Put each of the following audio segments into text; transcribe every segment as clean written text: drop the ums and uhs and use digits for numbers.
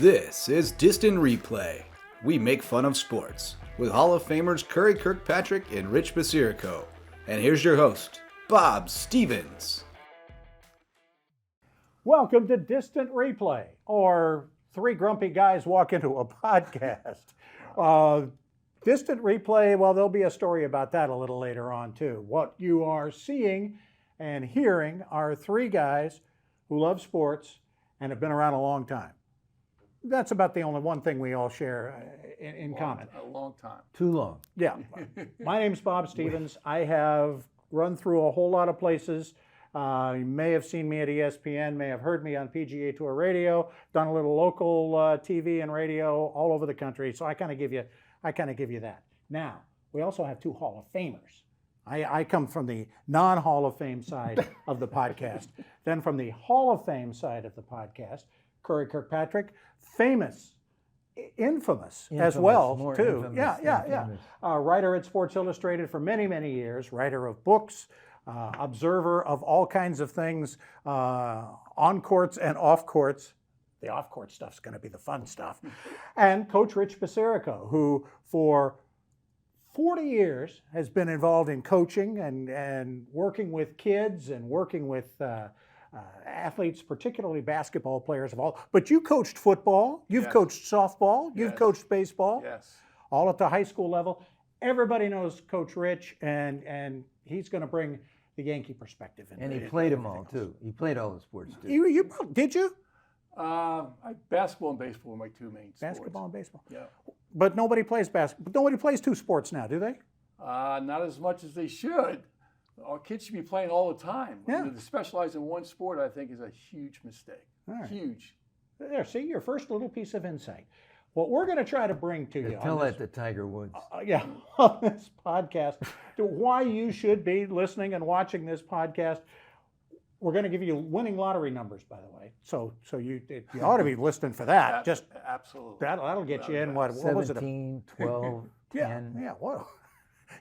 This is Distant Replay. We make fun of sports with Hall of Famers Curry Kirkpatrick and Rich Basirico. And here's your host, Bob Stevens. Welcome to Distant Replay, or Three Grumpy Guys Walk Into a Podcast. Distant Replay, well, there'll be a story about that a little later on, too. What you are seeing and hearing are three guys who love sports and have been around a long time. That's about the only one thing we all share in common. A long time. Too long. Yeah. My name's Bob Stevens. I have run through a whole lot of places. You may have seen me at ESPN, may have heard me on PGA Tour Radio, done a little local TV and radio all over the country. So I kind of give you that. Now, we also have two Hall of Famers. I come from the non-Hall of Fame side of the podcast. Then from the Hall of Fame side of the podcast, Curry Kirkpatrick, famous, infamous as well, too. Yeah. Writer at Sports Illustrated for many, many years, writer of books, observer of all kinds of things on courts and off courts. The off court stuff's going to be the fun stuff. And Coach Rich Basirico, who for 40 years has been involved in coaching and working with kids and working with athletes, particularly basketball players of all. But you coached football, you've coached softball, you've coached baseball, all at the high school level. Everybody knows Coach Rich, and he's going to bring the Yankee perspective in. And he played them all, too. He played all the sports, too. Did you? Basketball and baseball were my two main sports. Basketball and baseball. Yeah. But nobody plays basketball. Nobody plays two sports now, do they? Not as much as they should. Our kids should be playing all the time. Yeah. To specialize in one sport, I think, is a huge mistake. All right. Huge. There, see, your first little piece of insight. What we're going to try to bring to you Tell that to Tiger Woods. On this podcast, to why you should be listening and watching this podcast. We're going to give you winning lottery numbers, by the way. So you ought to be listening for that. Just absolutely. That'll get you in. What was it? 17, 12, 10. Yeah. Whoa.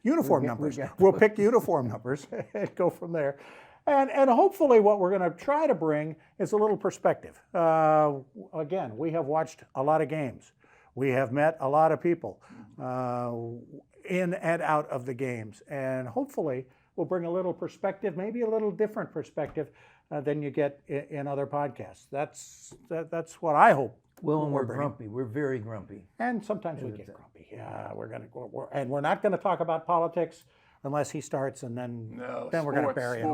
Uniform numbers. We'll pick uniform numbers and go from there. And hopefully what we're going to try to bring is a little perspective. Again, we have watched a lot of games. We have met a lot of people in and out of the games. And hopefully we'll bring a little perspective, maybe a little different perspective than you get in other podcasts. That's what I hope. Well, and we're grumpy. We're very grumpy. And sometimes we get grumpy. Yeah, we're not going to talk about politics unless he starts, and then we're going to bury him.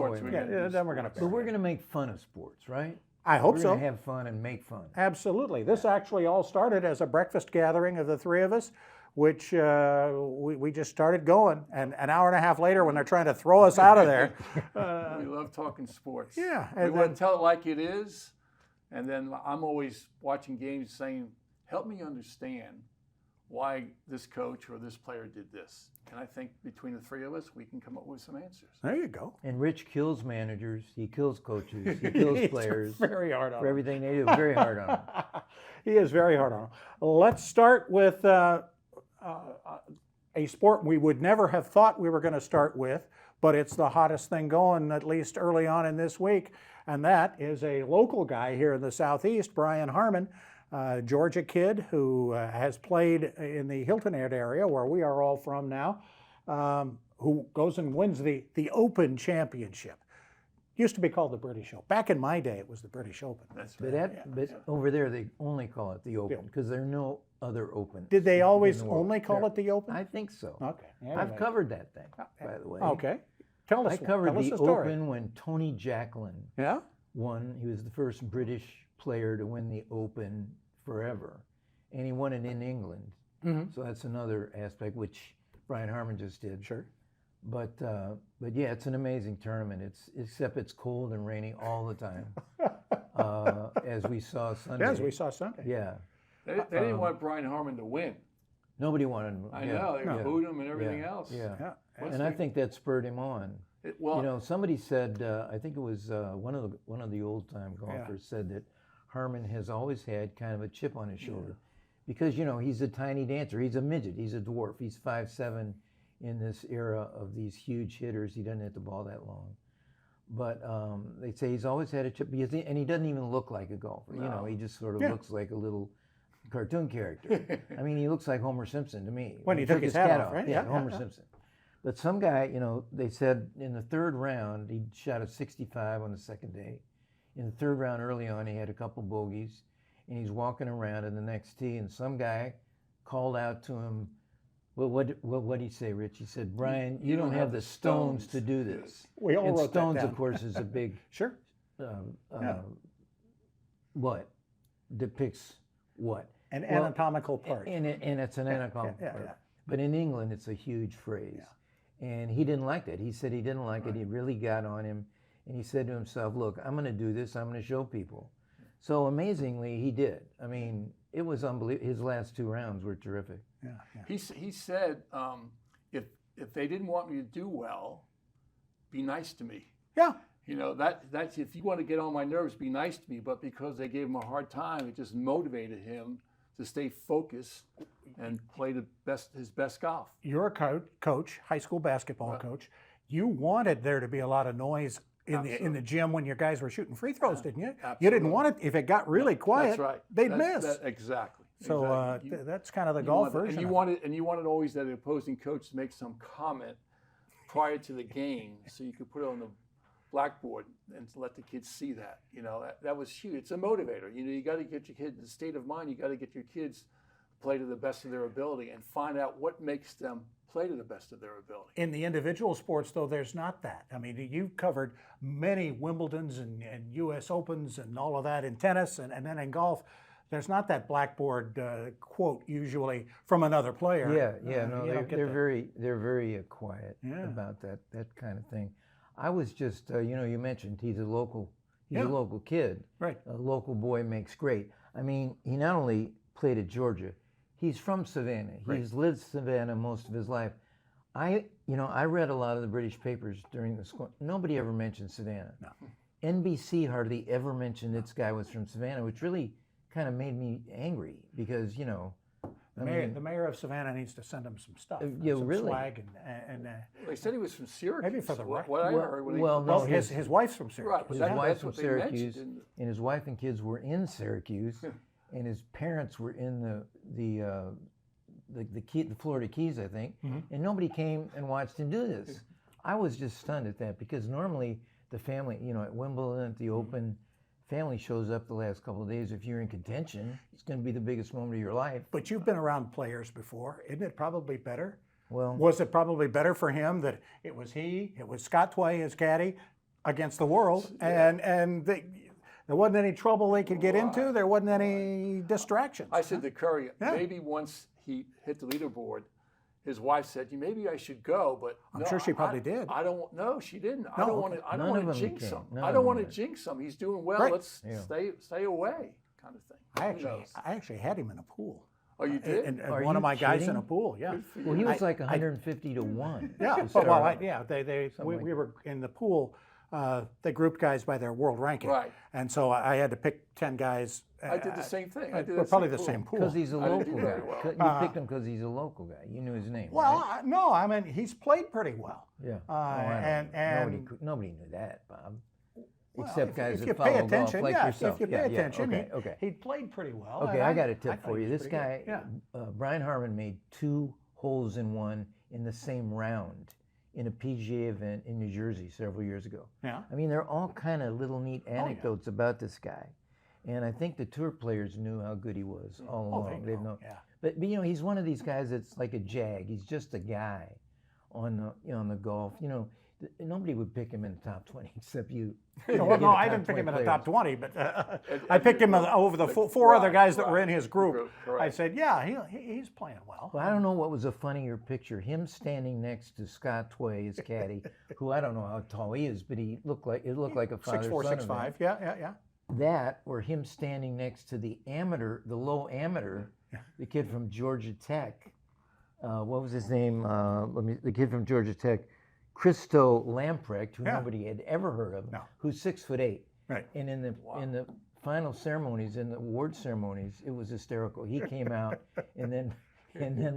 Then we're going to bury him. But we're going to make fun of sports, right? I hope so. We're going to have fun and make fun. Absolutely. This actually all started as a breakfast gathering of the three of us, which we just started going. And an hour and a half later, when they're trying to throw us out of there. We love talking sports. Yeah. We want to tell it like it is. And then I'm always watching games saying, help me understand why this coach or this player did this. And I think between the three of us, we can come up with some answers. There you go. And Rich kills managers. He kills coaches. He kills players. Very hard on for everything they do. Very hard on them. He is very hard on them. Let's start with a sport we would never have thought we were going to start with, but it's the hottest thing going, at least early on in this week. And that is a local guy here in the Southeast, Brian Harman, Georgia kid who has played in the Hilton Head area, where we are all from now, who goes and wins the Open Championship. Used to be called the British Open. Back in my day, it was the British Open. That's right. But over there, they only call it the Open because there are no other Open. Did they always only call it the Open? I think so. Okay. Anyway. I've covered that thing, by the way. Okay. Tell us I covered the story. Open when Tony Jacklin Yeah? won. He was the first British player to win the Open forever. And he won it in England. Mm-hmm. So that's another aspect, which Brian Harman just did. Sure. But yeah, it's an amazing tournament. Except it's cold and rainy all the time, as we saw Sunday. Yeah, as we saw Sunday. Yeah. They didn't want Brian Harman to win. Nobody wanted him. I know. They booed him and everything else. Yeah. And I think that spurred him on. Somebody said, I think it was one of the old time golfers said that Harman has always had kind of a chip on his shoulder, because he's a tiny dancer. He's a midget. He's a dwarf. He's 5'7" in this era of these huge hitters. He doesn't hit the ball that long, but they say he's always had a chip. And he doesn't even look like a golfer. No. He just sort of looks like a little cartoon character. I mean, he looks like Homer Simpson to me. When he took his hat off, right? Yeah, Homer Simpson. But some guy, they said in the third round, he shot a 65 on the second day. In the third round early on, he had a couple bogeys, and he's walking around in the next tee, and some guy called out to him, well, what did he say, Rich? He said, Brian, you don't have the stones to do this. We all and wrote stones, that down. of course, is a big Sure. what? Depicts what? An anatomical part. And it's an anatomical part. Yeah. But in England, it's a huge phrase. Yeah. And he didn't like that. He said he didn't like it. He really got on him. And he said to himself, look, I'm going to do this. I'm going to show people. So amazingly, he did. I mean, it was unbelievable. His last two rounds were terrific. Yeah. He said, if they didn't want me to do well, be nice to me. Yeah. That's if you want to get on my nerves, be nice to me. But because they gave him a hard time, it just motivated him to stay focused and play his best golf. You're a coach, high school basketball coach. You wanted there to be a lot of noise in the gym when your guys were shooting free throws, didn't you? Absolutely. You didn't want it. If it got really quiet, that's right. they'd miss. Exactly. So exactly. That's kind of the golf version. And you wanted always that opposing coach to make some comment prior to the game, so you could put it on the blackboard and let the kids see that. That was huge. It's a motivator. You got to get your kids the state of mind. You got to get your kids play to the best of their ability and find out what makes them play to the best of their ability. In the individual sports, though, there's not that. I mean, you've covered many Wimbledons and U.S. Opens and all of that in tennis, and then in golf. There's not that blackboard quote usually from another player. They're very quiet about that kind of thing. I was just, you mentioned he's a local kid. Right. A local boy makes great. I mean, he not only played at Georgia, he's from Savannah. Right. He's lived Savannah most of his life. I read a lot of the British papers during the school. Nobody ever mentioned Savannah. No. NBC hardly ever mentioned this guy was from Savannah, which really kind of made me angry because, the mayor of Savannah needs to send him some stuff. Some really? Swag and they said he was from Syracuse. maybe for the what I heard. No, his wife's from Syracuse. Right, his wife's from Syracuse, mentioned. and his wife and kids were in Syracuse, and his parents were in the Florida Keys, I think, and nobody came and watched him do this. I was just stunned at that because normally the family, at Wimbledon, at the Open, family shows up the last couple of days. If you're in contention, it's going to be the biggest moment of your life. But you've been around players before. Isn't it probably better? Well, was it probably better for him that it was Scott Tway, his caddy, against the world, and there wasn't any trouble they could get into. There wasn't any distractions. I said to Curry, maybe once he hit the leaderboard, his wife said, "Maybe I should go," but I'm sure she probably did. I don't know. She didn't. No, I don't want to jinx him. I don't want to jinx him. He's doing well. Right. Let's stay away, kind of thing. I actually had him in a pool. Oh, you did? And one of my guys in a pool. Yeah. Well, he was like 150 to 1. Yeah. We were in the pool. They grouped guys by their world ranking. Right. And so I had to pick 10 guys. I did the same thing. We're probably the same pool. Because he's a local guy. Well. You picked him because he's a local guy. You knew his name. Well, right? no, I mean, he's played pretty well. Yeah. And nobody knew that, Bob. Well, Except guys if that you follow pay attention, golf like yourself. If you pay attention, Okay. he played pretty well. Okay, I got a tip thought for he you. was This pretty guy, good. Brian Harman, made 2 holes in 1 in the same round in a PGA event in New Jersey several years ago. Yeah. I mean, there are all kind of little neat anecdotes about this guy. And I think the tour players knew how good he was all along. They've known. Yeah. But he's one of these guys that's like a jag. He's just a guy on the golf. Nobody would pick him in the top 20 except you. No, I didn't pick him in the top 20, but I picked him over the four other guys that were in his group. I said, he's playing well. Well, I don't know what was a funnier picture, him standing next to Scott Tway, his caddy, who I don't know how tall he is, but it looked like a father-son 6'4", 6'5". Yeah. That, or him standing next to the low amateur, the kid from Georgia Tech. What was his name? The kid from Georgia Tech, Christo Lamprecht, who nobody had ever heard of, who's 6'8". Right. And in the final ceremonies, in the award ceremonies, it was hysterical. He came out, and then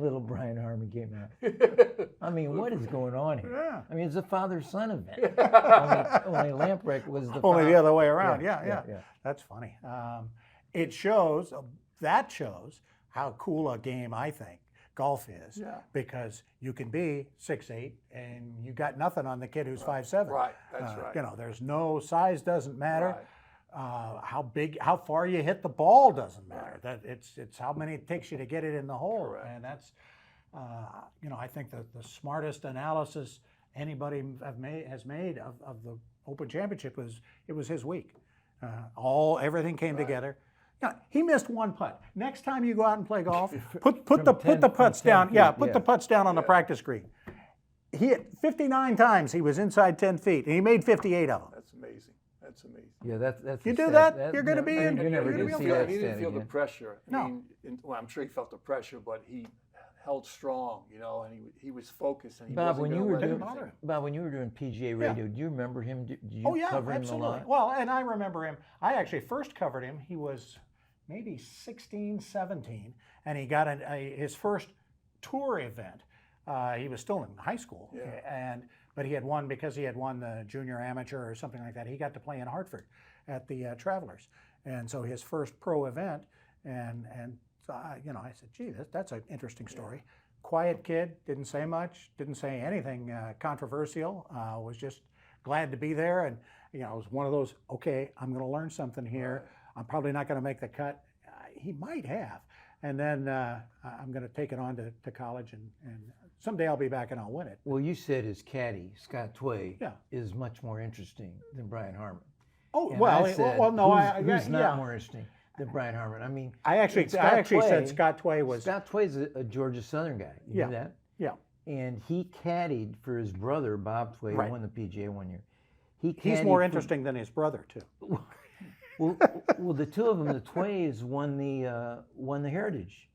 little Brian Harman came out. I mean, what is going on here? Yeah. I mean, it's a father-son event. only Lamprecht was the Only father. the other way around. Yeah. That's funny. It shows that shows how cool a game I think golf is. Yeah. Because you can be 6'8" and you got nothing on the kid who's 5'7". Right, that's right. You know, there's no size doesn't matter. Right. How far you hit the ball doesn't matter. That it's how many it takes you to get it in the hole. Correct. And that's, you know, I think that the smartest analysis anybody has made of the Open Championship was his week. Everything came together. You know, he missed one putt. Next time you go out and play golf, put the putts down. Put the putts down on the practice green. He hit 59 times. He was inside 10 feet, and he made 58 of them. That's amazing. That's amazing. Yeah, that's. You do that, you're going to be in. You're never going to see that. He didn't feel the pressure. No. I mean, well, I'm sure he felt the pressure, but he held strong, you know, and he was focused. And he Bob, when you were doing PGA radio, do you remember him? Did you cover him a lot? Well, and I remember him. I actually first covered him. He was maybe 16, 17, and he got his first tour event. He was still in high school, but he had won because he had won the junior amateur or something like that. He got to play in Hartford at the Travelers, and so his first pro event, and so you know, I said, gee, that's an interesting story. Yeah. Quiet kid, didn't say much, didn't say anything controversial. Was just glad to be there, and you know, it was one of those. Okay, I'm going to learn something here. Right. I'm probably not going to make the cut. He might have, and then I'm going to take it on to college, and someday I'll be back and I'll win it. Well, you said his caddy, Scott Tway, is much more interesting than Brian Harman. Oh, and well, I said, well, no, who's not more interesting than Brian Harman? I mean, I actually said Scott Tway was. Scott Tway's a Georgia Southern guy. You knew that? Yeah. And he caddied for his brother, Bob Tway, who won the PGA one year. He's more interesting than his brother, too. Well, the two of them, the Tways, won the Heritage,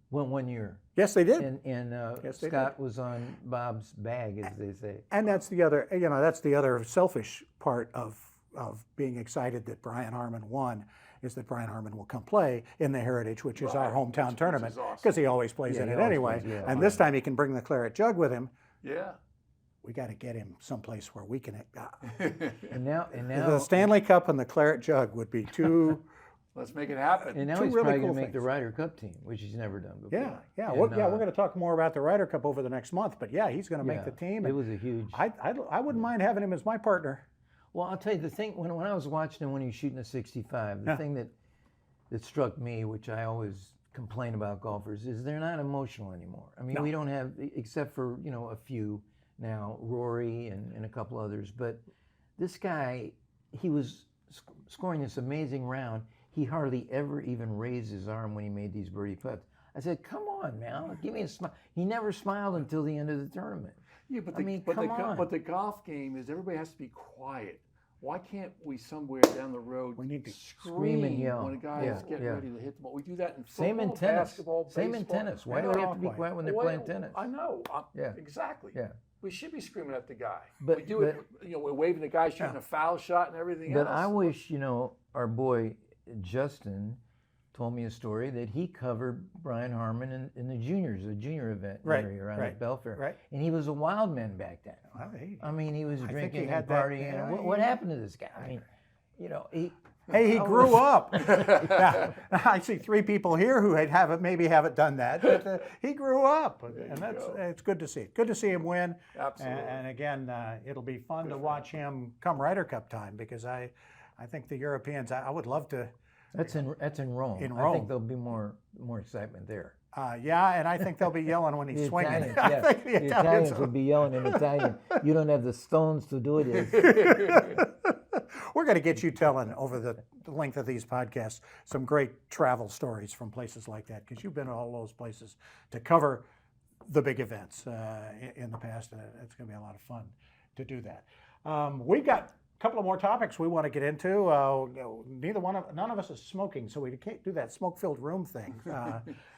one year. Yes, they did. And yes, Scott was on Bob's bag, as they say. And that's the other, you know, that's the other selfish part of being excited that Brian Harman won, is that Brian Harman will come play in the Heritage, which is our hometown tournament, because he always plays in it anyway. And this time he can bring the claret jug with him. Yeah. We got to get him someplace where we can. And now the Stanley Cup and the claret jug would be two. Let's make it happen. And now he's probably going to make the Ryder Cup team, which he's never done before. Yeah. We're going to talk more about the Ryder Cup over the next month. But yeah, he's going to make the team. It was a huge. I wouldn't mind having him as my partner. Well, I'll tell you the thing. When I was watching him when he was shooting a 65, the thing that struck me, which I always complain about golfers, is they're not emotional anymore. I mean, we don't have, except for a few now, Rory and a couple others. But this guy, he was scoring this amazing round. He hardly ever even raised his arm when he made these birdie putts. I said, come on, man, give me a smile. He never smiled until the end of the tournament. Yeah, but the golf game is everybody has to be quiet. Why can't we somewhere down the road we need to scream and yell when a guy is getting ready to hit the ball? We do that in football, Same in tennis. Basketball, baseball. Same in tennis. Why do we have to be quiet when they're playing tennis? I know. Exactly. Yeah. We should be screaming at the guy. But, we do it. We're waving the guy shooting a foul shot and everything else. But I wish, our boy Justin told me a story that he covered Brian Harman in the juniors, a junior event around at Belfair. Right. And he was a wild man back then. Well, he was drinking he and partying. What happened to this guy? I mean, he grew up. I see three people here who maybe haven't done that, but he grew up, and it's good to see. Good to see him win. Absolutely. And again, it'll be fun to watch him come Ryder Cup time, because I think the Europeans. I would love to. That's in Rome. In Rome. I think there'll be more excitement there. And I think they'll be yelling when he's swinging. Italians, the Italians will be yelling in Italian. You don't have the stones to do it. We're going to get you telling over the length of these podcasts some great travel stories from places like that, because you've been to all those places to cover the big events in the past. It's going to be a lot of fun to do that. We've got a couple of more topics we want to get into. None of us is smoking, so we can't do that smoke-filled room thing.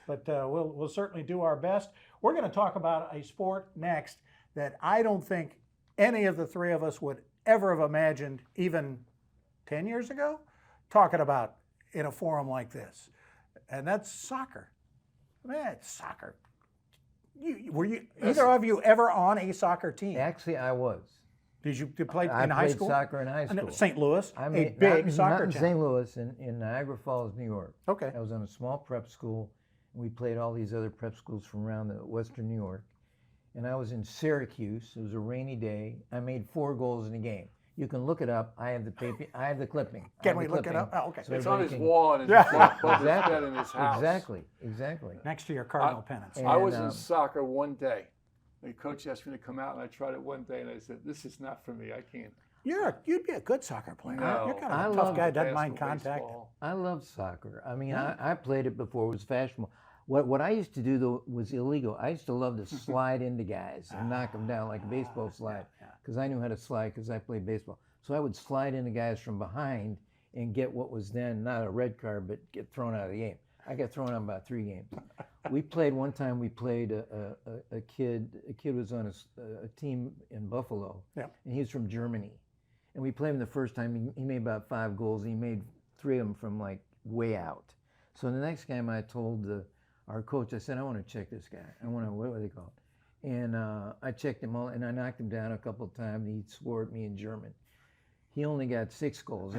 But we'll certainly do our best. We're going to talk about a sport next that I don't think any of the three of us would ever have imagined, even 10 years ago, talking about in a forum like this, and that's soccer. Man, it's soccer. Were you either of you ever on a soccer team? Actually, I was. Did you play in I high played school? soccer in high school. St. Louis, I a mean, big not soccer in town. St. Louis, in Niagara Falls, New York. Okay. I was on a small prep school, and we played all these other prep schools from around the Western New York. And I was in Syracuse. It was a rainy day. I made 4 goals in a game. You can look it up. I have the paper. I have the clipping. Can we look it up? Oh, okay. So it's on his wall and it's above his bed in his house. Exactly. Next to your Cardinal pennants. I was in soccer one day. The coach asked me to come out, and I tried it one day, and I said, "This is not for me. I can't." You'd be a good soccer player. No, You're kind of a tough guy. Doesn't mind basketball, contact. baseball. I love soccer. I mean, I played it before. It was fashionable. What I used to do, though, was illegal. I used to love to slide into guys and knock them down like a baseball slide because I knew how to slide because I played baseball. So I would slide into guys from behind and get what was then not a red card, but get thrown out of the game. I got thrown out about 3 games. We played one time. We played a kid. A kid was on a team in Buffalo, and he was from Germany. And we played him the first time. He made about 5 goals. He made 3 of them from like way out. So the next game, I told our coach, I said, I want to check this guy. I want to, what do they call it? And I checked him all, and I knocked him down a couple of times. He swore at me in German. He only got 6 goals.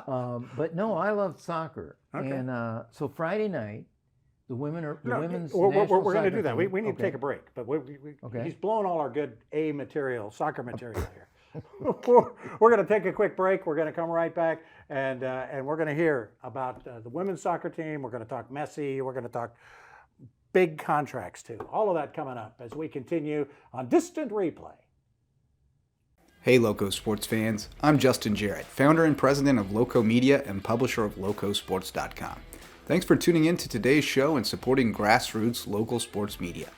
But no, I love soccer. Okay. And so Friday night, the women's we're going to do that. Team, we need to take a break, but he's blowing all our good soccer material here. We're going to take a quick break. We're going to come right back, and we're going to hear about the women's soccer team. We're going to talk Messi. We're going to talk big contracts too. All of that coming up as we continue on Distant Replay. Hey Loco sports fans, I'm Justin Jarrett, founder and president of Loco Media and publisher of LocoSports.com. Thanks for tuning in to today's show and supporting grassroots local sports media.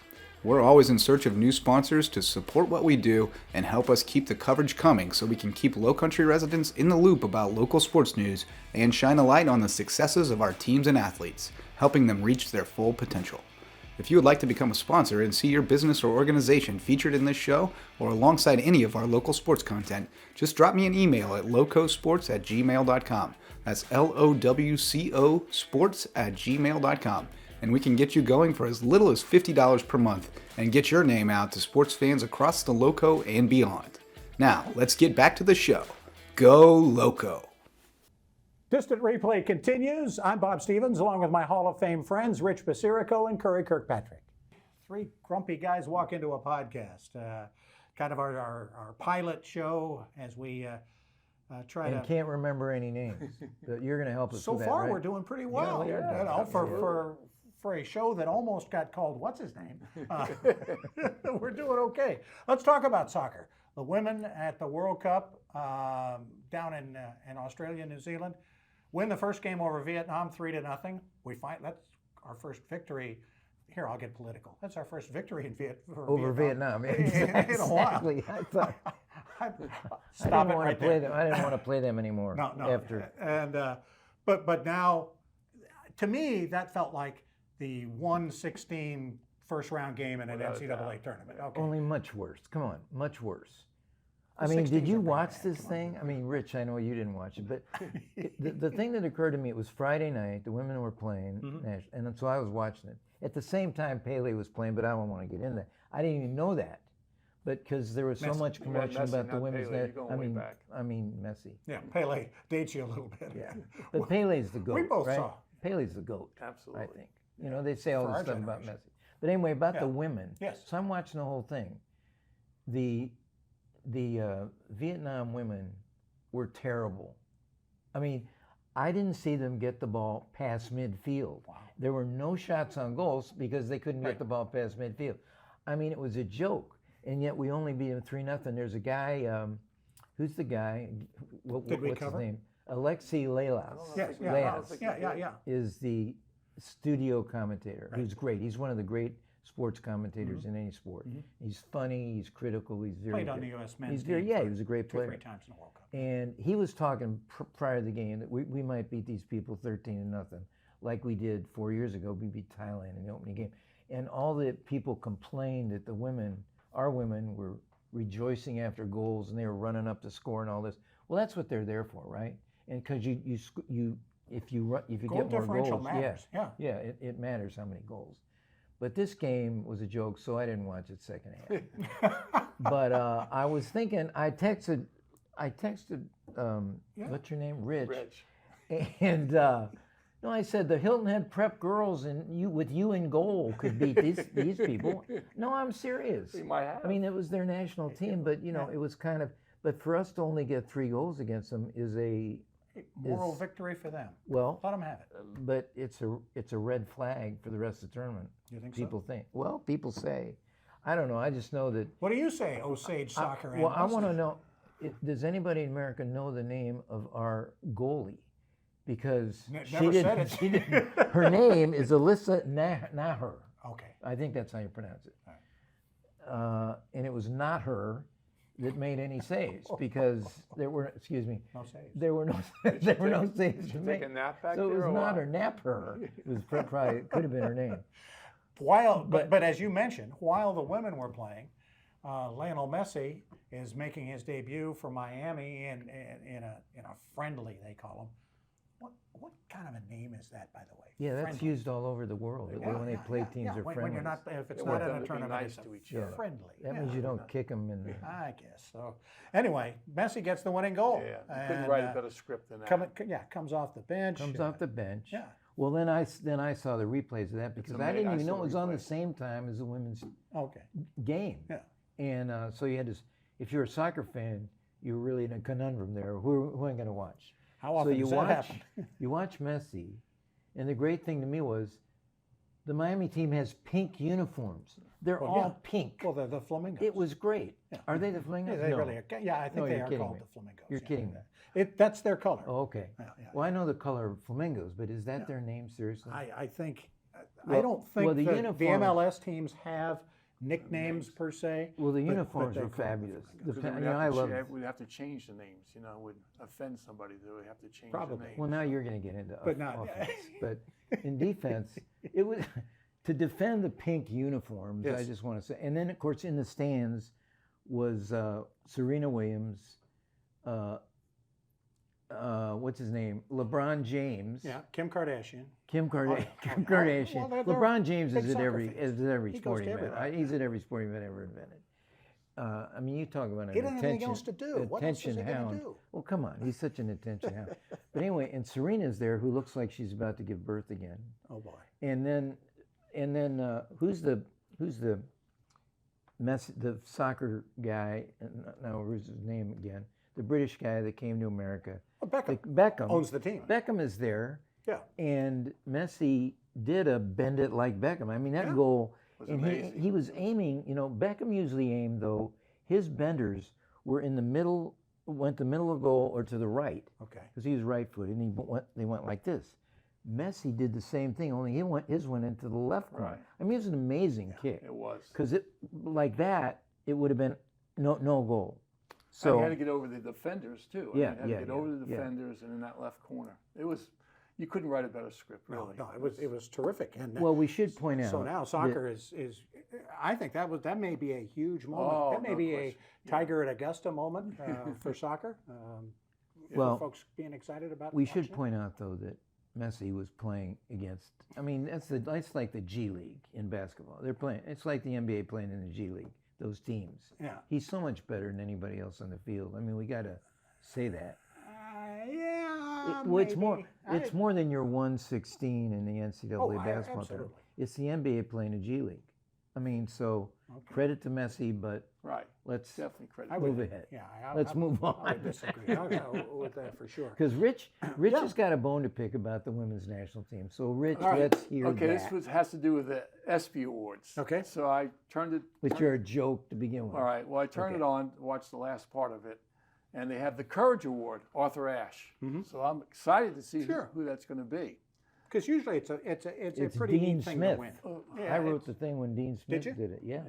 We're always in search of new sponsors to support what we do and help us keep the coverage coming so we can keep Lowcountry residents in the loop about local sports news and shine a light on the successes of our teams and athletes, helping them reach their full potential. If you would like to become a sponsor and see your business or organization featured in this show or alongside any of our local sports content, just drop me an email at locosports@gmail.com. That's LOWCO sports@gmail.com. And we can get you going for as little as $50 per month and get your name out to sports fans across the Loco and beyond. Now, let's get back to the show. Go Loco! Distant Replay continues. I'm Bob Stevens, along with my Hall of Fame friends, Rich Basirico and Curry Kirkpatrick. 3 grumpy guys walk into a podcast, kind of our pilot show as we try and can't remember any names. But you're going to help us so with that, far, right? we're doing pretty well. Yeah, For a show that almost got called what's his name, we're doing okay. Let's talk about soccer. The women at the World Cup down in Australia, New Zealand, win the first game over Vietnam 3-0. That's our first victory. Here, I'll get political. That's our first victory in Vietnam. In a while. Exactly. I thought. Stop it right there. I didn't want to play them anymore. No. After. And but now, to me, that felt like the 1-16 first round game in an NCAA tournament. Okay. Only much worse. Come on, much worse. I mean, did you watch this thing? I mean, Rich, I know you didn't watch it, but the thing that occurred to me, it was Friday night, the women were playing, and so I was watching it. At the same time, Pele was playing, but I don't want to get into that. I didn't even know that, but because there was so much commotion about the women's net. I mean, Messi. Yeah, Pele dates you a little bit. Yeah, but Pele's the GOAT, we both right? saw. Pele's the GOAT, absolutely. I think. You know, they say all this stuff about Messi. But anyway, about the women. Yes. So I'm watching the whole thing. The Vietnam women were terrible. I mean, I didn't see them get the ball past midfield. Wow. There were no shots on goals because they couldn't get the ball past midfield. I mean, it was a joke. And yet we only beat them 3-0. There's a guy, who's the guy? What's his name? Alexi Lelas. Yes. Is the studio commentator, who's great. He's one of the great sports commentators in any sport. He's funny, he's critical, he's very played good. On the U.S. men's he's team. Very, he was a great player. 3 times in the World Cup. And he was talking prior to the game that we might beat these people 13-0, like we did 4 years ago. We beat Thailand in the opening game. And all the people complained that our women were rejoicing after goals and they were running up to score and all this. Well, that's what they're there for, right? And because if you get more goals, matters. it matters how many goals. But this game was a joke, so I didn't watch it second half. But I was thinking, I texted, what's your name, Rich. And no, I said the Hilton Head Prep girls and with you in goal could beat these people. No, I'm serious. They might have. I mean, it was their national team, but it was kind of. But for us to only get 3 goals against them is a moral victory for them. Well, let them have it. But it's a red flag for the rest of the tournament. You think people think. Well, people say. I don't know. I just know that. What do you say, Osage soccer? Well, I want to know. Does anybody in America know the name of our goalie? Because she didn't. Her name is Alyssa Naher. Okay. I think that's how you pronounce it. Right. And it was not her that made any saves because there were. Excuse me. No saves. There were no saves to make. Take a nap back so there, it was not her. Nap her. It was probably could have been her name. But as you mentioned, while the women were playing, Lionel Messi is making his debut for Miami in a friendly, they call them. What kind of a name is that, by the way? Yeah, that's friendly. used all over the world. When they play teams are friendly. When you're not, if it's not in a tournament, it's friendly. That means you don't kick them in. I guess so. Anyway, Messi gets the winning goal. Yeah, you couldn't write a better script than that. Comes off the bench. Comes off the bench. Yeah. Well, then I saw the replays of that because I didn't even know it was on the same time as the women's game. Yeah. And so you had to, if you're a soccer fan, you're really in a conundrum there. Who am I going to watch? How often does that happen? You watch Messi, and the great thing to me was the Miami team has pink uniforms. They're all pink. Well, they're the Flamingos. It was great. Yeah. Are they the Flamingos? Yeah, they really are. Yeah, I think they are called the Flamingos. You're kidding me. That's their color. Oh, okay. Well, I know the color of Flamingos, but is that their name, seriously? I think, I don't think the MLS teams have nicknames per se. Well, the uniforms are fabulous. We'd have to change the names. Would offend somebody. They would have to change the names. Well, now you're going to get into offense. But in defense, it was to defend the pink uniforms. Yes. I just want to say, and then of course in the stands was Serena Williams. What's his name? LeBron James. Yeah, Kim Kardashian. Kim Kardashian. Well, LeBron James is at every sporting event. He's at every sporting event ever invented. I mean, you talk about he doesn't have anything else to do. What else is he going to do? Well, come on, he's such an attention hound. But anyway, and Serena's there, who looks like she's about to give birth again. Oh boy. And then, who's the soccer guy? Now, who's his name again? The British guy that came to America. Well, Beckham. Beckham owns the team. Beckham is there. Yeah. And Messi did a bend it like Beckham. I mean, that goal. And he was aiming, Beckham usually aimed, though, his benders were in the middle, went the middle of goal or to the right. Okay. Because he was right-footed, and they went like this. Messi did the same thing, only his went into the left corner. Right. I mean, it was an amazing kick. It was. Because like that, it would have been no goal. So he had to get over the defenders, too. He had to get over the defenders and in that left corner. You couldn't write a better script, really. No, it was terrific. And well, we should point out. So now soccer is I think that may be a huge moment. That may be a Tiger at Augusta moment for soccer. Folks being excited about. We should point out though that Messi was playing against. I mean, that's like the G League in basketball. They're playing. It's like the NBA playing in the G League. Those teams. Yeah. He's so much better than anybody else on the field. I mean, we got to say that. It's more than your 116 in the NCAA basketball tournament. It's the NBA playing a G League. I mean, so credit to Messi, but let's definitely move ahead. Yeah, let's move on. I disagree with that for sure. Because Rich has got a bone to pick about the women's national team. So Rich, let's hear that. Okay, this has to do with the ESPY Awards. Okay. So I turned it. Which are a joke to begin with. All right. Well, I turned it on, watched the last part of it, and they have the Courage Award, Arthur Ashe. Mm-hmm. So I'm excited to see who that's going to be. Because usually it's a pretty Dean neat thing Smith. to win. I wrote the thing when Dean Smith did it. Yeah.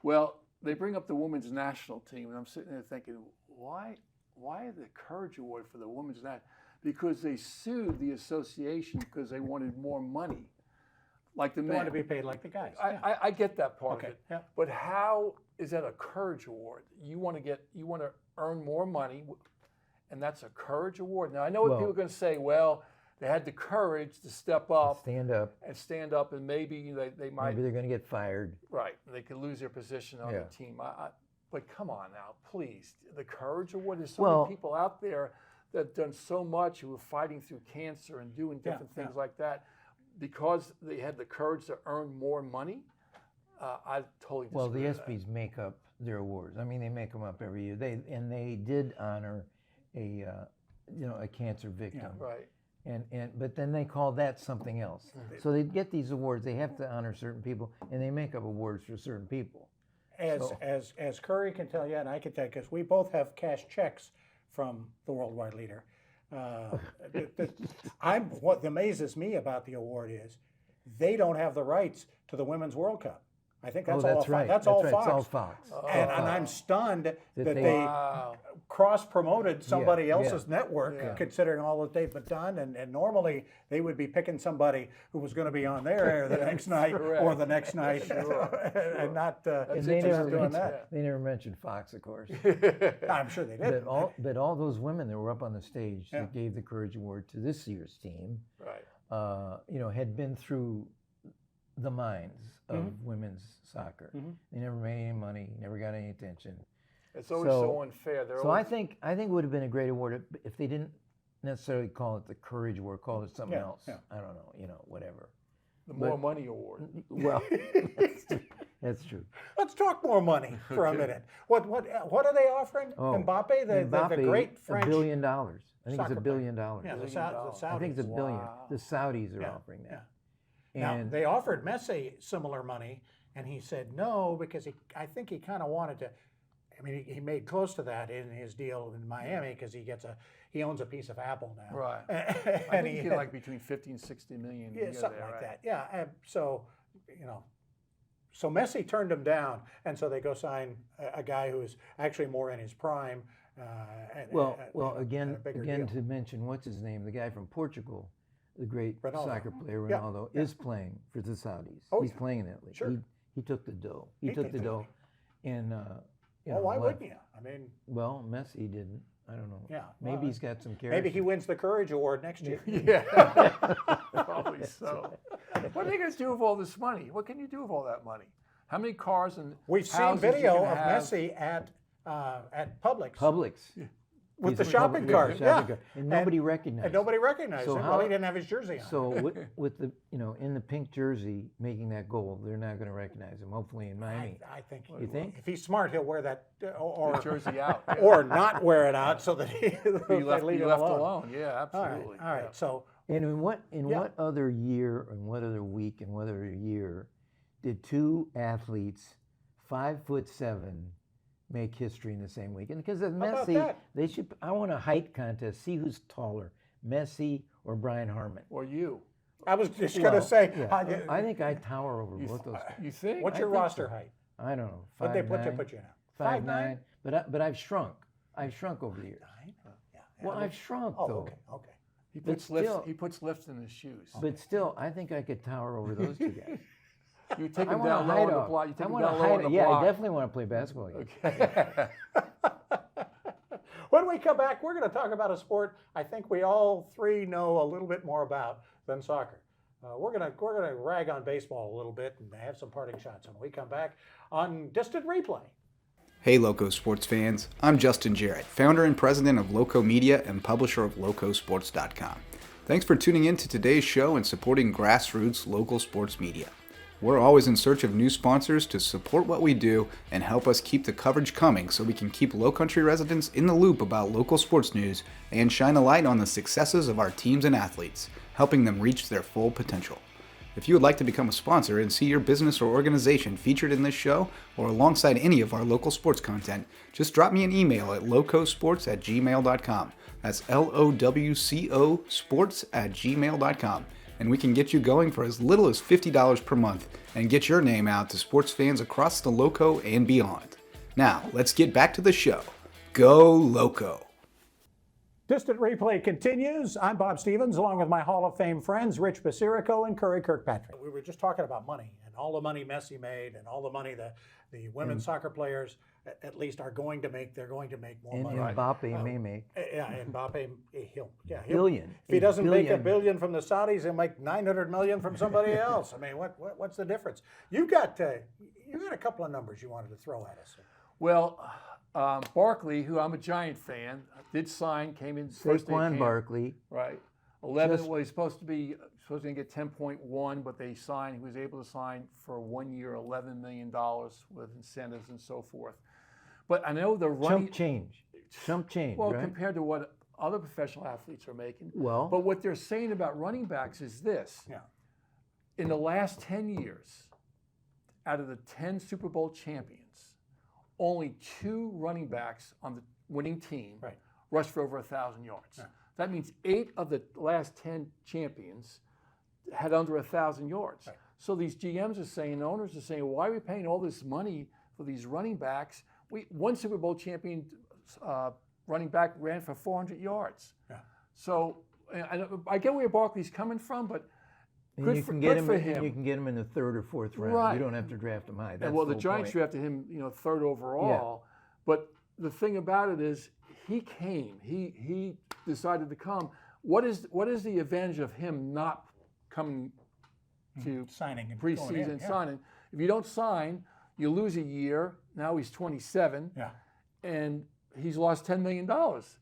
Well, they bring up the women's national team, and I'm sitting there thinking, why the Courage Award for the women's national? Because they sued the association because they wanted more money, like the men. They want to be paid like the guys. I get that part of it. Yeah. But how is that a Courage Award? You want to earn more money, and that's a Courage Award. Now I know what people are going to say. Well, they had the courage to step up, stand up, and maybe they might. Maybe they're going to get fired. Right, they could lose their position on the team. But come on now, please, the courage award. There's so many people out there that have done so much, who are fighting through cancer and doing different things like that, because they had the courage to earn more money. I totally disagree. Well, the with that. ESPYs make up their awards. I mean, they make them up every year. They did honor a cancer victim. Yeah, right. But then they call that something else. So they get these awards. They have to honor certain people, and they make up awards for certain people. As Curry can tell you, and I can tell you, because we both have cash checks from the worldwide leader. What amazes me about the award is they don't have the rights to the Women's World Cup. I think that's all right. That's all right. Fox. It's all Fox. And I'm stunned that they cross-promoted somebody else's network, considering all that they've been done. And normally they would be picking somebody who was going to be on their air the next night or the next night, and not they never doing that. They never mentioned Fox, of course. I'm sure they did. But all those women that were up on the stage that gave the Courage Award to this year's team, had been through the mines of women's soccer. They never made any money, never got any attention. It's always so unfair. I think it would have been a great award if they didn't necessarily call it the Courage Award, call it something else. Yeah. I don't know, whatever. The More Money Award. Well, that's true. Let's talk more money for a minute. What are they offering? Mbappe, the great French. $1 billion. I think it's $1 billion. Yeah, the Saudis. I think it's $1 billion. The Saudis are offering that. Yeah. Now, they offered Messi similar money, and he said no because I think he kind of wanted to. I mean, he made close to that in his deal in Miami because he owns a piece of Apple now. Right. And I think he had like between 50 and 60 million. Yeah, something like that. Yeah. And so Messi turned him down, and so they go sign a guy who is actually more in his prime. Again, to mention what's his name, the guy from Portugal. The great Ronaldo. soccer player Ronaldo is playing for the Saudis. He's playing in that league. Sure. He took the dough. He took the dough, and why wouldn't you? I mean, Messi didn't. I don't know. Yeah, maybe he's got some character. Maybe he wins the Courage Award next year. Yeah, probably so. What are they going to do with all this money? What can you do with all that money? How many cars and we've seen video of Messi at Publix. Publix. Yeah. With the shopping cart, and nobody recognized. And nobody recognized him. Well, he didn't have his jersey on. So with the in the pink jersey making that goal, they're not going to recognize him. Hopefully in Miami. I think. You think? If he's smart, he'll wear that or jersey out, or not wear it out so that he left alone. alone. Yeah, absolutely. All right. So. And in what other year, and what other week, and what other year, did two athletes, 5'7", make history in the same week? And because of Messi, they should. I want a height contest. See who's taller, Messi or Brian Harman. Or you. I was just going to say. Yeah. I think I tower over both those. You think? What's your roster height? I don't know. What they put you now? 5'9". But I've shrunk. I've shrunk over the years. Well, I've shrunk though. Okay. He puts lifts in his shoes. But still, I think I could tower over those two guys. You take him down low on the block. You take him down low on the block. Yeah, I definitely want to play basketball again. Okay. When we come back, we're going to talk about a sport I think we all three know a little bit more about than soccer. We're gonna rag on baseball a little bit and have some parting shots when we come back on Distant Replay. Hey Loco sports fans, I'm Justin Jarrett, founder and president of Loco Media and publisher of LocoSports.com. Thanks for tuning in to today's show and supporting grassroots local sports media. We're always in search of new sponsors to support what we do and help us keep the coverage coming so we can keep Lowcountry residents in the loop about local sports news and shine a light on the successes of our teams and athletes, helping them reach their full potential. If you would like to become a sponsor and see your business or organization featured in this show or alongside any of our local sports content, just drop me an email at locosports@gmail.com. That's LOWCO sports@gmail.com. And we can get you going for as little as $50 per month and get your name out to sports fans across the Loco and beyond. Now, let's get back to the show. Go Loco! Distant Replay continues. I'm Bob Stevens, along with my Hall of Fame friends, Rich Basirico and Curry Kirkpatrick. We were just talking about money and all the money Messi made and all the money The women's soccer players, at least, are going to make. They're going to make more And money. Mbappe may make. Yeah, Mbappe, he'll Billion. If he doesn't make $1 billion. billion from the Saudis, he'll make 900 million from somebody else. I mean, what's the difference? You got a couple of numbers you wanted to throw at us. Well, Barkley, who I'm a Giant fan, did sign, came in first day Saquon camp. Barkley. Right. 11. Just- Well, he's supposed to get 10.1, but they signed. He was able to sign for 1 year, $11 million with incentives and so forth. But I know the running Chump change. well right? compared to what other professional athletes are making. Well, But what they're saying about running backs is this: Yeah. in the last 10 years, out of the 10 Super Bowl champions, only 2 running backs on the winning team Right. rushed for over 1,000 yards. Yeah. That means 8 of the last 10 champions had under 1,000 yards. Right. So these GMs are saying, owners are saying, why are we paying all this money for these running backs? One Super Bowl champion running back ran for 400 yards. Yeah. So I get where Barkley's coming from, but and good you for, can good get him. for him. You can get him in the 3rd or 4th round. Right. You don't have to draft him high. That's And well, the whole Giants point. drafted him, 3rd overall. But the thing about it is, he came. He decided to come. What is the advantage of him not coming to Signing and going in, preseason yeah. signing? If you don't sign, you lose a year. Now he's 27, Yeah. and he's lost $10 million.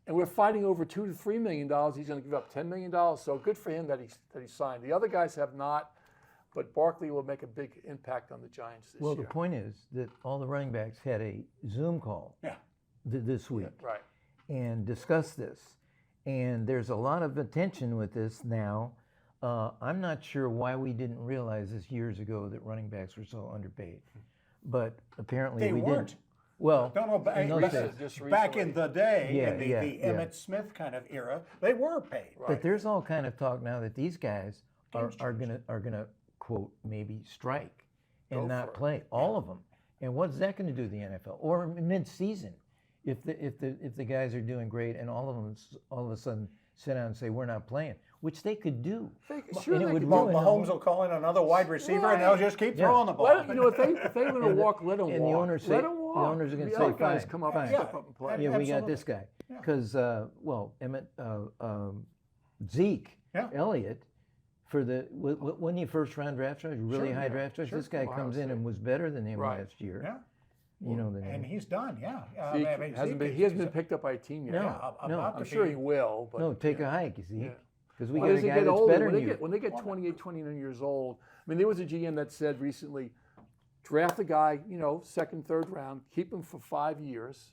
And we're fighting over $2 to $3 million. He's going to give up $10 million. So good for him that he signed. The other guys have not. But Barkley will make a big impact on the Giants this Well, year. the point is that all the running backs had a Zoom call Yeah. this week Right. and discussed this. And there's a lot of attention with this now. I'm not sure why we didn't realize this years ago that running backs were so underpaid. But apparently They we weren't. didn't. Well, Don't know. in those days. Just Back in recently. the day, Yeah, in the yeah, yeah. Emmitt Smith kind of era, they were paid. Right. But there's all kind of talk now that these guys Game's are gonna quote maybe strike and Go not for it. play, all of them. And what's that going to do to the NFL or mid-season if the guys are doing great and all of them all of a sudden sit down and say we're not playing, which they could do. Sure, And it they would could ruin Mahomes will call in another wide receiver, and they'll just keep Yeah. throwing the ball. Let, if they're going to walk, let them and walk. the owners say, let them walk. the owners are going to The say, other guys fine, come up fine. and step up and play. Yeah, we got Absolutely. this guy Yeah. because Emmett Zeke Yeah. Elliott for wasn't he first round draft choice, really Sure, high yeah, draft choice? sure. This guy Ohio comes in State. and was better than him Right. last year. Yeah. You know the And name. he's done, yeah. Zeke I mean, hasn't Zeke been, he hasn't is- been picked up by a team yet. No. yeah, no. about I'm to sure be- he will. But No, take a hike, Zeke, Yeah. because we Well, got as a they guy get that's older, better when than they you. get 28, 29 years old, I mean, there was a GM that said recently, draft a guy, 2nd, 3rd round, keep him for 5 years,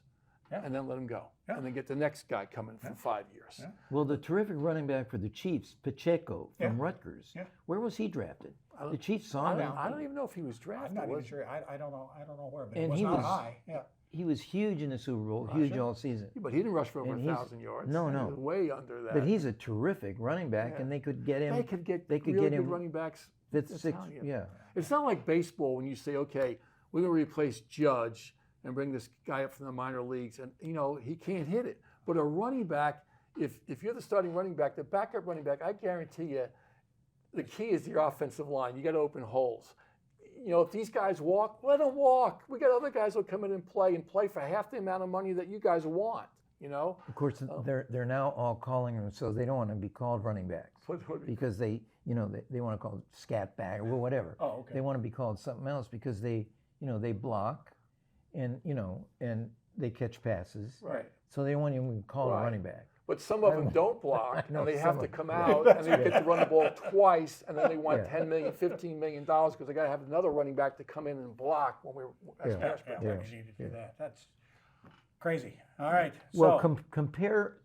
Yeah. and then let him go, Yeah. and then get the next guy coming for 5 years. Yeah. Well, the terrific running back for the Chiefs, Pacheco from Yeah. Rutgers. Yeah. Where was he drafted? The Chiefs saw I him. don't even know if he was drafted. I'm not even was he? sure. I don't know. I don't know where, but And it was he not was- high. Yeah. He was huge in the Super Bowl, huge all season. Yeah, but he didn't rush for over And he's- 1,000 yards. no, He no. was way under that. But he's a terrific running back, Yeah. and they could get him. They could get They could really get good him running backs. 5th, I'm 6th. telling you. Yeah. It's not like baseball when you say, okay, we're going to replace Judge and bring this guy up from the minor leagues, and he can't hit it. But a running back, if you're the starting running back, the backup running back, I guarantee you, the key is your offensive line. You got to open holes. If these guys walk, let them walk. We got other guys who'll come in and play for half the amount of money that you guys want. Of course, they're now all calling them, so they don't want to be called running backs because they want to call it scat back or whatever. Oh, okay. They want to be called something else because they block, and and they catch passes. Right. So they won't even call Right. a running back. But some of them don't block, know and they some have of to them. come out, and they get to run the ball twice, and then they want Yeah. $10 million, $15 million because they got to have another running back to come in and block when we're as Yeah. pass Yeah, protectors. we need to do that. That's crazy. All right. Well, So, compare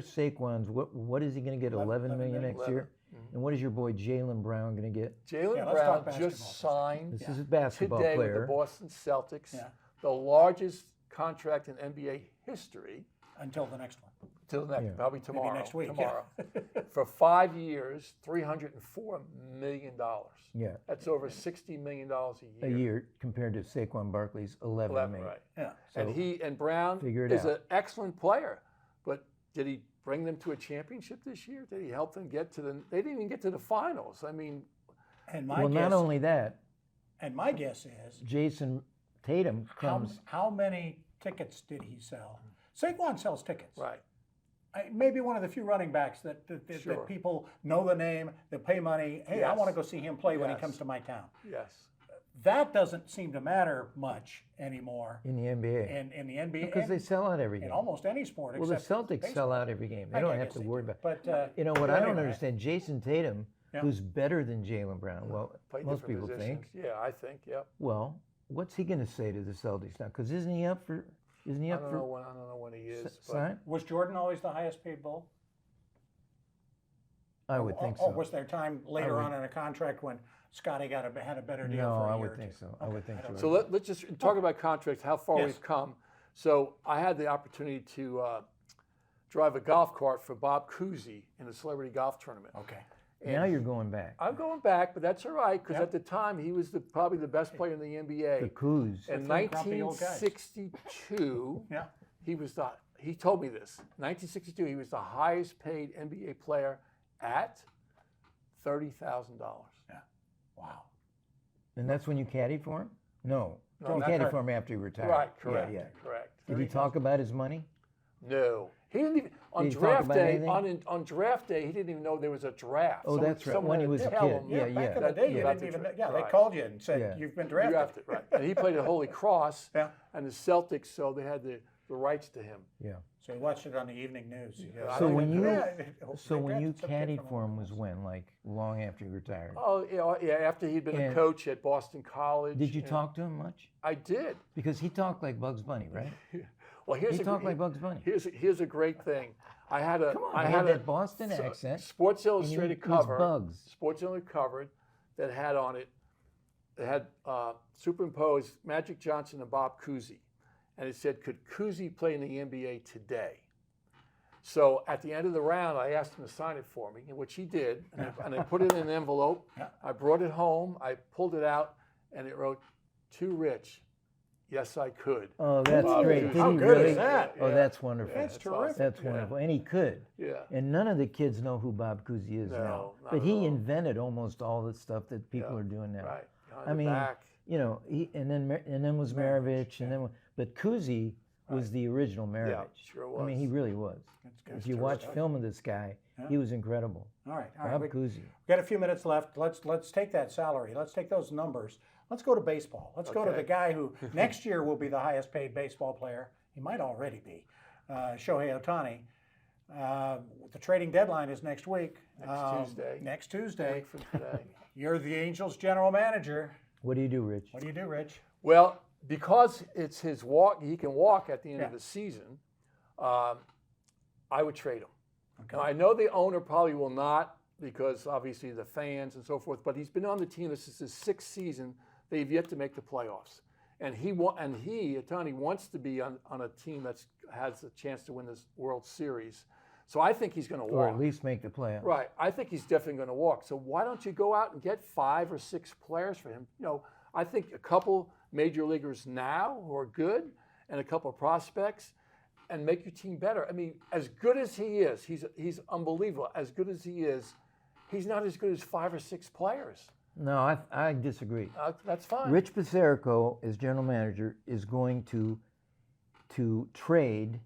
Saquon's. What is he going to get? 11 million next year. And what is your boy Jaylen Brown going to get? Jaylen Yeah, let's Brown talk basketball just for a second. signed This is a basketball today player. with the Boston Celtics, Yeah. the largest contract in NBA history. until the next one. Till next, Yeah. probably tomorrow. next week, Tomorrow, yeah. for 5 years, $304 million. Yeah, That's over $60 million a a year. year compared to Saquon Barkley's 11 million. Right. Yeah. And Brown figure it is out. an excellent player, but did he bring them to a championship this year? Did he help them get to the? They didn't even get to the finals. I mean, And my Well, guess, not only that, and my guess is, Jason Tatum comes. How many tickets did he sell? Saquon sells tickets. Right. Maybe one of the few running backs that people know the name, they pay money. Hey, I want to go see him play when he comes to my town. Yes. That doesn't seem to matter much anymore In the NBA. in the NBA. Because they sell out every game. In almost any sport. Well, the except Celtics baseball. sell out every game. They I don't guess have to they worry do. about. But You know what I don't anyway. understand? Jason Tatum, who's better than Jaylen Brown. Well, Play most different people positions. think. Yeah, I think. Yep. Well, what's he going to say to the Celtics now? Because isn't he up for? Isn't he I up don't for? know when he is. but Sign? Was Jordan always the highest paid Bull? I would think Or so. was there time later on in a contract when Scotty had a better deal No, for a I year would or think two? so. I would think so. So let's just talk about contracts, how far Yes. we've come. So I had the opportunity to drive a golf cart for Bob Cousy in the celebrity golf tournament. Okay. Now you're going back. I'm going back, but that's all right because at the time he was probably the best player in the NBA. The Coos. In three grumpy old guys. 1962, Yeah. he told me this. 1962, he was the highest paid NBA player at $30,000. Yeah. Wow. And that's when you caddied for him? No. No, you that's caddied right. for him after he retired. Right, correct, Yeah. correct. Did he talk about his money? No, he didn't even on Did he talk draft about day. anything? On draft day, he didn't even know there was a draft. Oh, that's right. someone When he had was to a tell kid. him Yeah, Back in the that day, you about didn't the even. draft. Yeah, they Right. called you and said Yeah. you've been drafted. Drafted, right? And he played at Holy Cross, Yeah. and the Celtics, so they had the rights to him. Yeah. So you watched it on the evening news. I So think when you they so when you drafted some kid caddied from for him Holy was when? Like long after he retired? Oh, yeah. After he'd been a And coach at Boston College. Did you and talk to him much? I did. Because he talked like Bugs Bunny, right? Well, here's He talked like Bugs Bunny. Here's a great thing. I had a Come on, I he had had a that Boston accent. Sports and Illustrated he was cover. Bugs. Sports Illustrated cover that had on it. It had superimposed Magic Johnson and Bob Cousy, and it said, "Could Cousy play in the NBA today?" So at the end of the round, I asked him to sign it for me, which he did, and I put it in an envelope. I brought it home. I pulled it out, and it wrote, "To Rich, yes, I could." Oh, that's Bob great. Cousy. Did How he good really? is that? Oh, Yeah. that's wonderful. That's awesome. terrific. That's wonderful. And he could. Yeah. And none of the kids know who Bob Cousy is No, now. not But at he all. invented almost all the stuff that people are doing now. Right. Behind I the mean, back. you know, and then was Maravich, and then but Cousy was the original Maravich. sure I mean, was. he really was. If you watch film of this guy, he was incredible. All right. Bob Cousy. We've got a few minutes left. Let's take that salary. Let's take those numbers. Let's go to baseball. Let's go to the guy who next year will be the highest paid baseball player. He might already be. Shohei Ohtani. The trading deadline is next week. Tuesday. Next A Tuesday. week from today. You're the Angels general manager. What do you do, Rich? What do you do, Rich? Well, because it's his walk, he can walk at the end of the season. I would trade him. Now, I know the owner probably will not because obviously the fans and so forth. But he's been on the team. This is his sixth season. They've yet to make the playoffs, and Ohtani wants to be on a team that has a chance to win this World Series. So I think he's going to walk. Or at least make the playoffs. Right. I think he's definitely going to walk. So why don't you go out and get 5 or 6 players for him? You know, I think a couple major leaguers now who are good and a couple of prospects and make your team better. I mean, as good as he is, he's unbelievable. As good as he is, he's not as good as 5 or 6 players. No, I disagree. That's fine. Rich Basirico, as general manager, is going to trade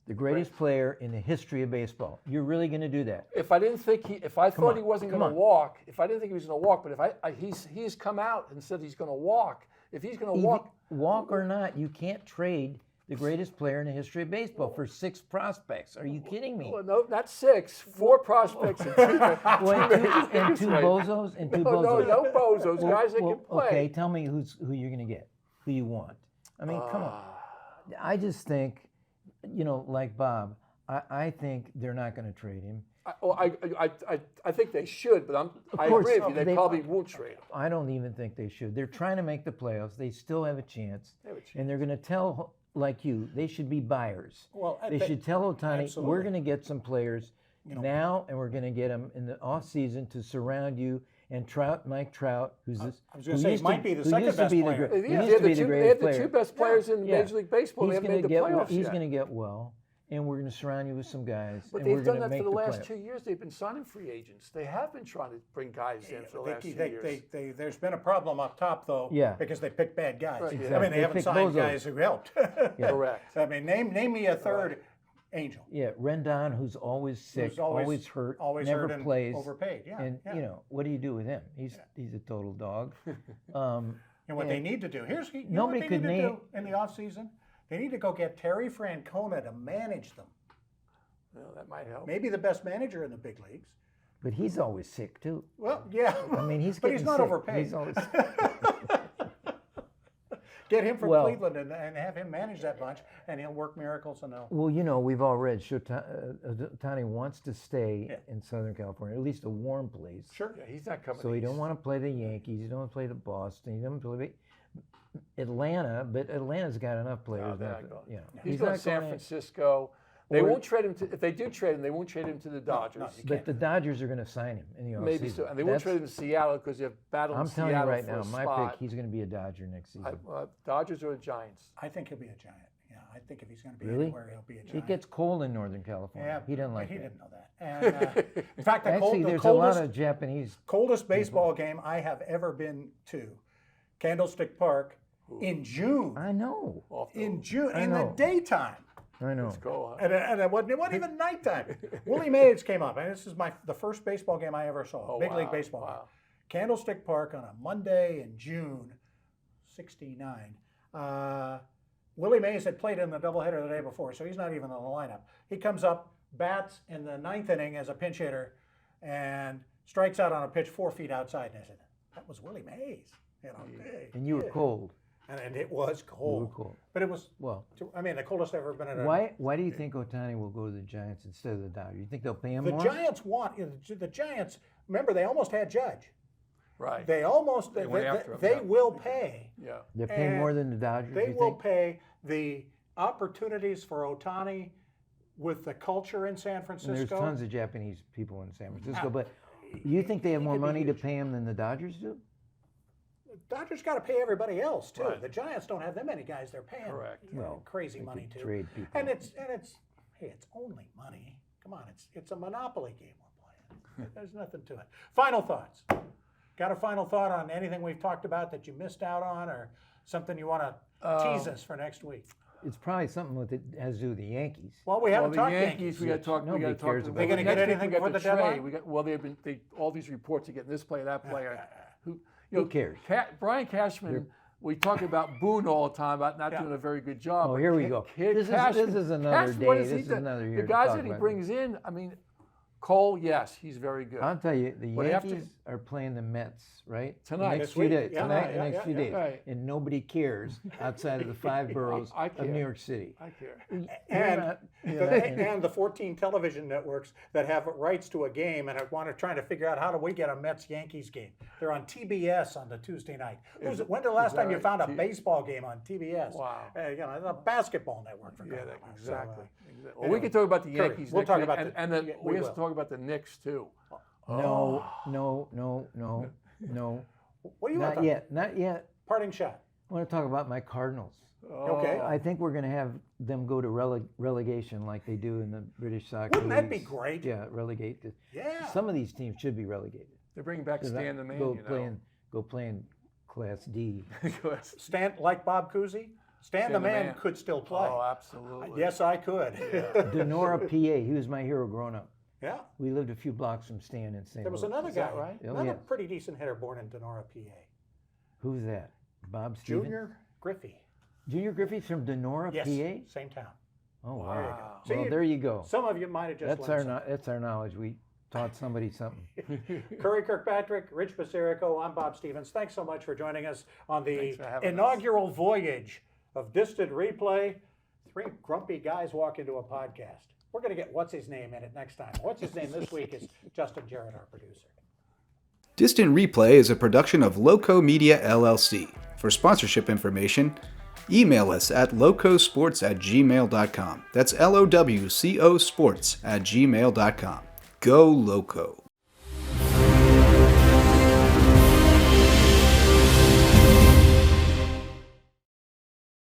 the greatest player in the history of baseball. You're really going to do that? If I didn't think if I thought he wasn't going to walk, if I didn't think he was going to walk, but if he's come out and said he's going to walk, if he's going to walk or not, you can't trade the greatest player in the history of baseball for 6 prospects. Are you kidding me? Well, no, not 6, 4 prospects and 2 and two bozos and 2 bozos. No bozos, guys that can play. Okay, tell me who you're going to get, who you want. I mean, come on. I just think, you know, like Bob, I think they're not going to trade him. I think they should, but I agree with you. They probably won't trade him. I don't even think they should. They're trying to make the playoffs. They still have a chance. And they're going to tell, like you, they should be buyers. Well, they should tell Ohtani, absolutely. we're going to get some players now, and we're going to get them in the off season to surround you. And Mike Trout, who's this? I was going to say, he might be the second best player. They have the 2 best players in Major League Baseball. They haven't made the playoffs He's yet. going to get well. and we're going to surround you with some guys. But and we're they've done gonna that make for the last playoffs. 2 years. They've been signing free agents. They have been trying to bring guys in for the last 2 years. There's been a problem up top, though, Yeah. because they picked bad guys. Right, I exactly. mean, they haven't picked signed bozos. guys who helped. Correct. I mean, name me a third Angel. Yeah, Rendon, who's always sick, Who's always hurt, always never hurt and plays. overpaid. Yeah, And, yeah. you know, what do you do with him? He's a total dog. And what they need to do, you know Nobody what they could need to name- do in the offseason? They need to go get Terry Francona to manage them. Well, that might help. Maybe the best manager in the big leagues. But he's always sick, too. Well, yeah. I mean, he's but getting he's not sick. overpaid. He's always Get him from Well- Cleveland and have him manage that bunch, and he'll work miracles. And they'll. Well, you know, we've all read Ohtani wants to stay in Southern California, at least a warm place. Sure. Yeah, he's not coming. So he east. don't want to play the Yankees. He don't want to play the Boston. He doesn't play Atlanta, but Atlanta's got enough players. they're not not to- going. you know, He's going to San Francisco. They Or- won't trade him. If they do trade him, they won't trade him to the Dodgers. you But the Dodgers are going to sign him in the offseason. Maybe so, and they won't trade him to Seattle because they have battled I'm telling Seattle you right for now, a my spot. pick, he's going to be a Dodger next season. Dodgers or the Giants. I think he'll be a Giant. Yeah, I think if he's going to be Really? anywhere, he'll be a Giant. It gets cold in Northern California. Yeah, he doesn't like he that. didn't know that. And in fact, the Actually, there's a coldest, lot of Japanese. coldest baseball game I have ever been to, Candlestick Park, in June. I know. In June, I in the know. daytime. I know. Let's go. And it wasn't even nighttime. Willie Mays came up, and this is the first baseball game I ever saw, big league baseball game. Candlestick Park on a Monday in June, '69. Willie Mays had played in the doubleheader the day before, so he's not even in the lineup. He comes up, bats in the ninth inning as a pinch hitter, and strikes out on a pitch 4 feet outside. And I said, "That was Willie Mays." You know, And you were cold. and it was cold. You were cold. But it was. Well, I mean, the coldest I've ever been at a. why do you think Ohtani will go to the Giants instead of the Dodgers? You think they'll pay him The more? Giants the Giants. Remember, they almost had Judge. Right. They almost. They went after him, they yeah. will pay. Yeah. They're paying more than the Dodgers. They you will think? pay the opportunities for Ohtani with the culture in San And there's Francisco. tons of Japanese people in San Francisco, but you think they have more could be money to huge. pay him than the Dodgers do? Dodgers got to pay everybody else too. Right. The Giants don't have that many guys they're paying. Correct. Well, crazy they money could too. trade people. And it's hey, it's only money. Come on, it's a monopoly game we're playing. There's nothing to it. Final thoughts. Got a final thought on anything we've talked about that you missed out on, or something you want to tease us for next week? It's probably something with it has to do with the Yankees. Well, we haven't the talked Yankees. We got to talk. We Nobody got to talk. cares To about They gonna next get week anything we got for the the deadline? trade. We got. They've been. All these reports are getting this player, that player. Who cares? Brian Cashman. We talk about Boone all the time about not doing a very good job. Oh, but here we go. This is another Cashman, what day. has he This is done? another year The to guys talk that he about brings in, I mean, Cole, yes, he's very good. I'll tell you, the But after- Yankees are playing the Mets, right? Tonight. The next This few week. days. Yeah, Tonight, yeah, the next yeah, few yeah. days. Right. And nobody cares outside of the 5 boroughs I of care. New York City. I care. And the 14 television networks that have rights to a game and are trying to figure out how do we get a Mets-Yankees game. They're on TBS on the Tuesday night. When's the last time you right? found a baseball game on TBS? Wow. The basketball network. For Yeah, crying out loud. exactly. So, Well, we can talk about the Curry, Yankees. we'll next talk week, about and, the- and then we we have will. to talk about the Knicks too. No. what do you want? Not yet. Parting shot. I want to talk about my Cardinals. Okay. I think we're going to have them go to relegation like they do in the British soccer Wouldn't that be leagues. great? Yeah, relegate. Yeah. Some of these teams should be relegated. They're bringing back Stan the Man. Go play in Class D. Stan, like Bob Cousy? Stan the man could still play. Oh, absolutely. Yes, I could. Denora, PA. He was my hero growing up. Yeah. We lived a few blocks from Stan in St. There was Louis. another Is guy, that right? Oh, another yeah. pretty decent hitter born in Denora, PA. Who's that? Bob Stevens? Junior Griffey. Junior Griffey's from Denora, Yes, PA? same town. Oh, wow. There you go. Well, See, there you go. Some of you might have just learned That's our knowledge. We taught somebody something. something. Curry Kirkpatrick, Rich Basirico, I'm Bob Stevens. Thanks so much for joining us on the Thanks for having us. inaugural voyage of Distant Replay. 3 grumpy guys walk into a podcast. We're going to get what's his name in it next time. What's his name this week is Justin Jarrett, our producer. Distant Replay is a production of Loco Media LLC. For sponsorship information, email us at locosports@gmail.com. That's LOWCO sports@gmail.com. Go Loco.